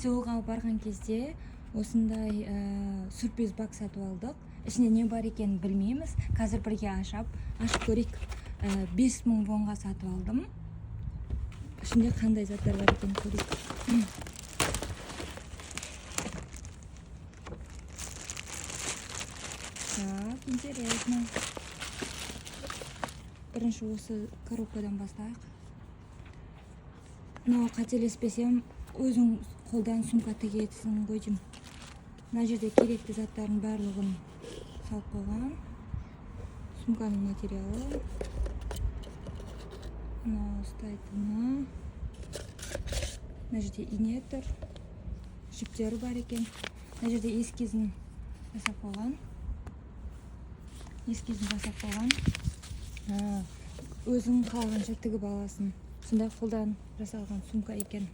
Сеулга барган кезде осындай сюрприз бак сатып алдык. Ичинде не бар экенин билмейбиз. Азыр бирге ашып көрөйк. 5000 вонга сатып алдым. Ичинде кандай заттар бар экенин көрөйк. Так, интересно. Биринчи осы коробкадан баштайык. Мына кателеспесем, өзүң колдан сумка тигесиң го дейм. Мына жерде керектүү заттардын баардыгын салып койгон. Сумканын материалы. Мына устайтыны. Мына жерде инетер, жиптери бар экен. Мына жерде эскизин жасап койгон. Өзүң каалаганча тигип аласың. Ушундай колдан жасалган сумка экен.